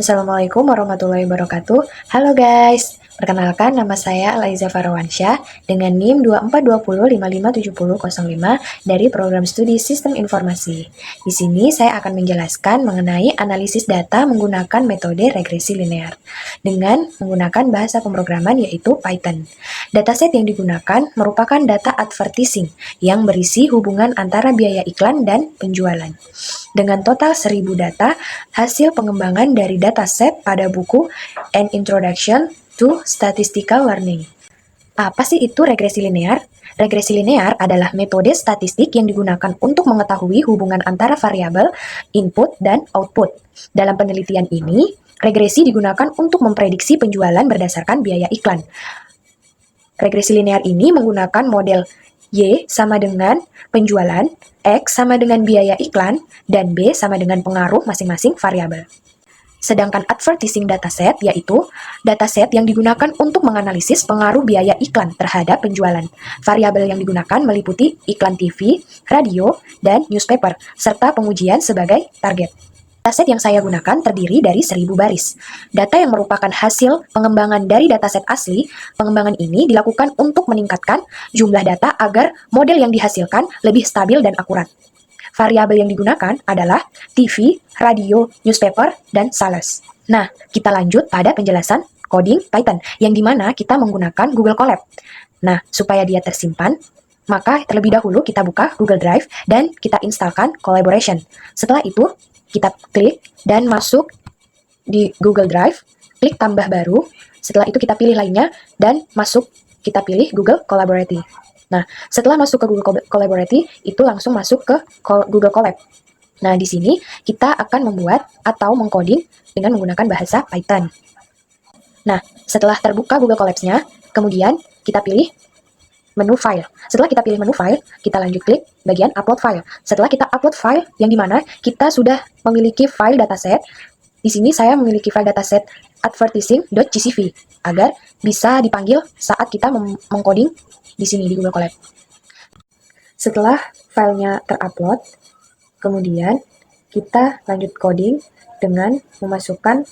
Assalamualaikum warahmatullahi wabarakatuh. Halo guys, perkenalkan nama saya Laiza Farawansyah dengan NIM 2420557005 dari Program Studi Sistem Informasi. Di sini saya akan menjelaskan mengenai analisis data menggunakan metode regresi linear dengan menggunakan bahasa pemrograman yaitu Python. Dataset yang digunakan merupakan data advertising yang berisi hubungan antara biaya iklan dan penjualan. Dengan total 1000 data, hasil pengembangan dari dataset pada buku An Introduction to Statistical Learning. Apa sih itu regresi linear? Regresi linear adalah metode statistik yang digunakan untuk mengetahui hubungan antara variabel input dan output. Dalam penelitian ini, regresi digunakan untuk memprediksi penjualan berdasarkan biaya iklan. Regresi linear ini menggunakan model Y sama dengan penjualan, X sama dengan biaya iklan, dan B sama dengan pengaruh masing-masing variabel. Sedangkan advertising dataset yaitu dataset yang digunakan untuk menganalisis pengaruh biaya iklan terhadap penjualan. Variabel yang digunakan meliputi iklan TV, radio, dan newspaper, serta pengujian sebagai target. Dataset yang saya gunakan terdiri dari 1000 baris. Data yang merupakan hasil pengembangan dari dataset asli, pengembangan ini dilakukan untuk meningkatkan jumlah data agar model yang dihasilkan lebih stabil dan akurat. Variabel yang digunakan adalah TV, radio, newspaper, dan sales. Nah, kita lanjut pada penjelasan coding Python, yang dimana kita menggunakan Google Colab. Nah, supaya dia tersimpan, maka terlebih dahulu kita buka Google Drive dan kita instalkan Collaboration. Setelah itu, kita klik dan masuk di Google Drive, klik tambah baru, setelah itu kita pilih lainnya, dan masuk kita pilih Google Collaborati. Nah, setelah masuk ke Google Collaborati, itu langsung masuk ke Google Colab. Nah, di sini kita akan membuat atau mengcoding dengan menggunakan bahasa Python. Nah, setelah terbuka Google Colabs-nya, kemudian kita pilih menu file. Setelah kita pilih menu file, kita lanjut klik bagian upload file. Setelah kita upload file, yang dimana kita sudah memiliki file dataset. Di sini saya memiliki file dataset advertising.csv agar bisa dipanggil saat kita mengcoding di sini di Google Colab. Setelah filenya terupload, kemudian kita lanjut coding dengan memasukkan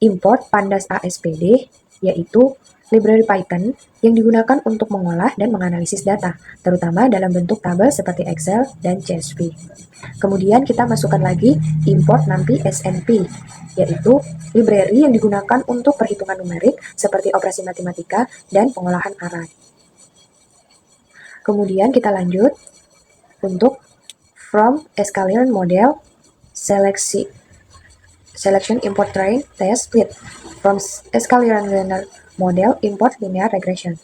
import pandas ASPD, yaitu library Python yang digunakan untuk mengolah dan menganalisis data, terutama dalam bentuk tabel seperti Excel dan CSV. Kemudian kita masukkan lagi import NumPy SNP, yaitu library yang digunakan untuk perhitungan numerik seperti operasi matematika dan pengolahan array. Kemudian kita lanjut untuk from scikit-learn model selection import train test split from scikit-learn linear model import linear regression.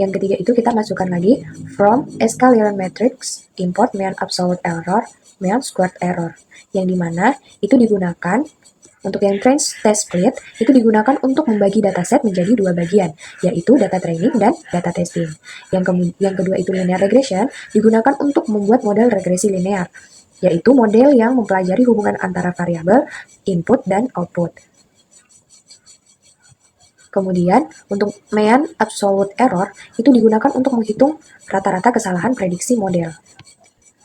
Yang ketiga itu kita masukkan lagi from scikit-learn matrix import mean absolute error mean squared error, yang dimana itu digunakan untuk yang train test split itu digunakan untuk membagi dataset menjadi dua bagian, yaitu data training dan data testing. Yang kedua itu linear regression digunakan untuk membuat model regresi linear, yaitu model yang mempelajari hubungan antara variabel input dan output. Kemudian, untuk mean absolute error itu digunakan untuk menghitung rata-rata kesalahan prediksi model.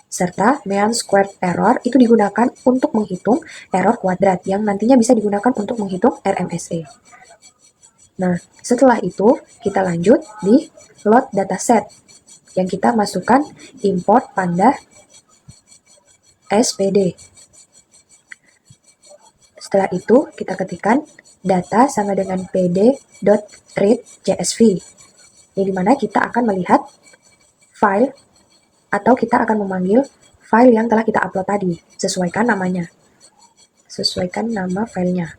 Serta mean squared error itu digunakan untuk menghitung error kuadrat yang nantinya bisa digunakan untuk menghitung RMSE. Nah, setelah itu kita lanjut di load dataset yang kita masukkan import panda SPD. Setelah itu kita ketikkan data sama dengan pd.read csv, di mana kita akan melihat file atau kita akan memanggil file yang telah kita upload tadi. Sesuaikan namanya. Sesuaikan nama filenya.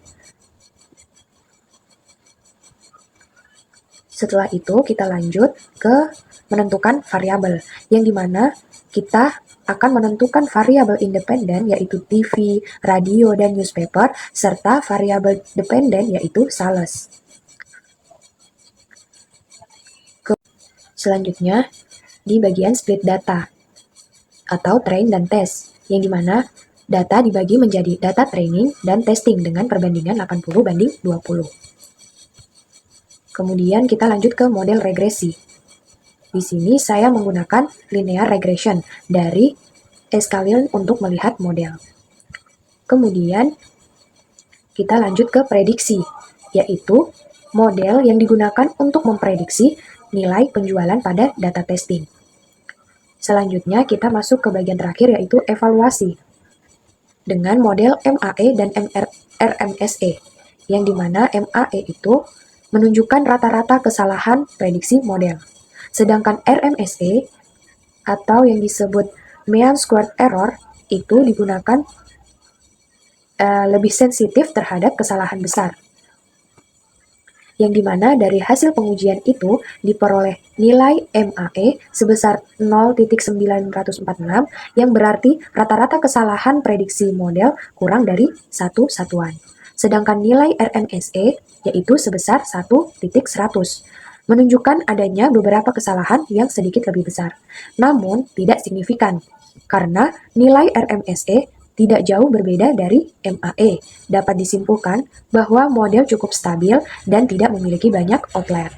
Setelah itu kita lanjut ke menentukan variabel, yang dimana kita akan menentukan variabel independen yaitu TV, radio, dan newspaper, serta variabel dependen yaitu sales. Selanjutnya, di bagian split data atau train dan test, yang dimana data dibagi menjadi data training dan testing dengan perbandingan 80:20. Kemudian kita lanjut ke model regresi. Di sini saya menggunakan linear regression dari scikit-learn untuk melihat model. Kemudian kita lanjut ke prediksi, yaitu model yang digunakan untuk memprediksi nilai penjualan pada data testing. Selanjutnya kita masuk ke bagian terakhir yaitu evaluasi dengan model MAE dan RMSE, yang dimana MAE itu menunjukkan rata-rata kesalahan prediksi model. Sedangkan RMSE atau yang disebut mean squared error itu digunakan lebih sensitif terhadap kesalahan besar. Yang dimana dari hasil pengujian itu diperoleh nilai MAE sebesar 0,946 yang berarti rata-rata kesalahan prediksi model kurang dari 1 satuan. Sedangkan nilai RMSE yaitu sebesar 1,100 menunjukkan adanya beberapa kesalahan yang sedikit lebih besar, namun tidak signifikan karena nilai RMSE tidak jauh berbeda dari MAE. Dapat disimpulkan bahwa model cukup stabil dan tidak memiliki banyak outlier.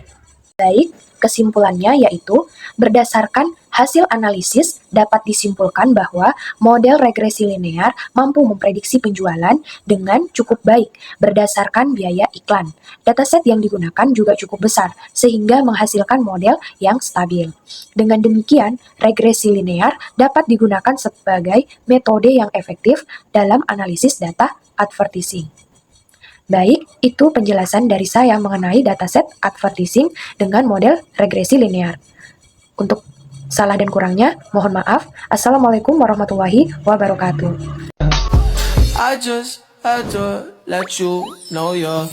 Baik, kesimpulannya yaitu berdasarkan hasil analisis dapat disimpulkan bahwa model regresi linear mampu memprediksi penjualan dengan cukup baik berdasarkan biaya iklan. Dataset yang digunakan juga cukup besar sehingga menghasilkan model yang stabil. Dengan demikian, regresi linear dapat digunakan sebagai metode yang efektif dalam analisis data advertising. Baik, itu penjelasan dari saya mengenai dataset advertising dengan model regresi linear. Untuk salah dan kurangnya, mohon maaf. Assalamualaikum warahmatullahi wabarakatuh. I just had to let you know you're